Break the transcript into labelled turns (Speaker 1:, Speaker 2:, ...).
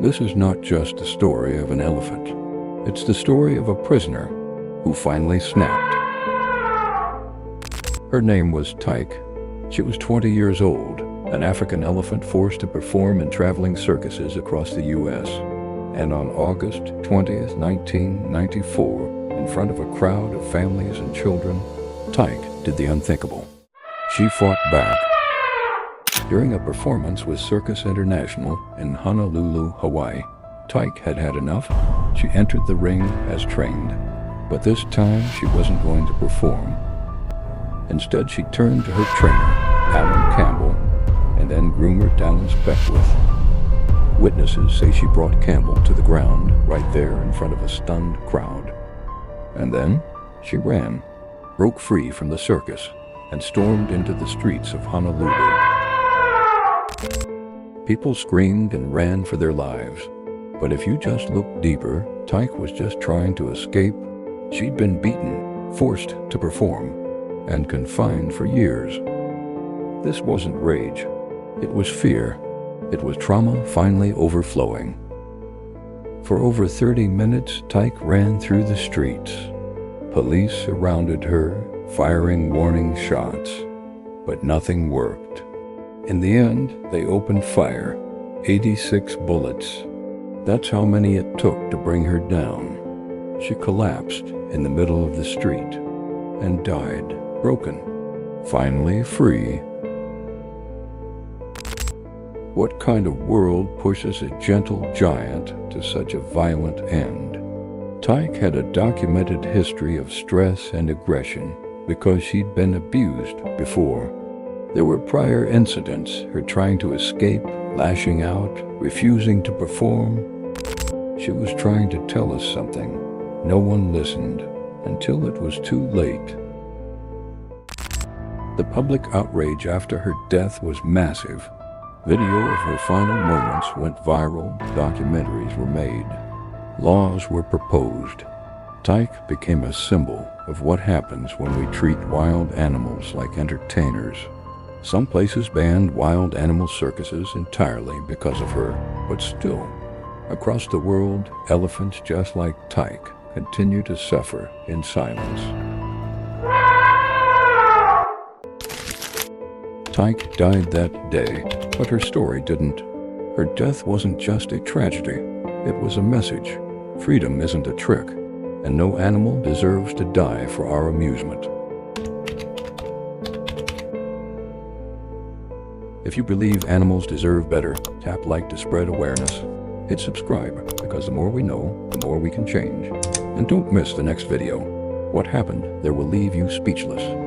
Speaker 1: This is not just the story of an elephant. It's the story of a prisoner who finally snapped. Her name was Tyke. She was 20 years old, an African elephant forced to perform in traveling circuses across the U.S. And on August 20th, 1994, in front of a crowd of families and children, Tyke did the unthinkable. She fought back. During a performance with Circus International in Honolulu, Hawaii, Tyke had had enough. She entered the ring as trained, but this time she wasn't going to perform. Instead, she turned to her trainer, Alan Campbell, and then groomer Dallas Beckwith. Witnesses say she brought Campbell to the ground right there in front of a stunned crowd. And then she ran, broke free from the circus, and stormed into the streets of Honolulu. People screamed and ran for their lives. But if you just look deeper, Tyke was just trying to escape. She'd been beaten, forced to perform, and confined for years. This wasn't rage. It was fear. It was trauma finally overflowing. For over 30 minutes, Tyke ran through the streets. Police surrounded her, firing warning shots, but nothing worked. In the end, they opened fire, 86 bullets. That's how many it took to bring her down. She collapsed in the middle of the street and died, broken, finally free. What kind of world pushes a gentle giant to such a violent end? Tyke had a documented history of stress and aggression because she'd been abused before. There were prior incidents, her trying to escape, lashing out, refusing to perform. She was trying to tell us something. No one listened until it was too late. The public outrage after her death was massive. Video of her final moments went viral, documentaries were made. Laws were proposed. Tyke became a symbol of what happens when we treat wild animals like entertainers. Some places banned wild animal circuses entirely because of her, but still, across the world, elephants just like Tyke continue to suffer in silence. Tyke died that day, but her story didn't. Her death wasn't just a tragedy, it was a message. Freedom isn't a trick, and no animal deserves to die for our amusement. If you believe animals deserve better, tap like to spread awareness. Hit subscribe, because the more we know, the more we can change. And don't miss the next video. What happened there will leave you speechless.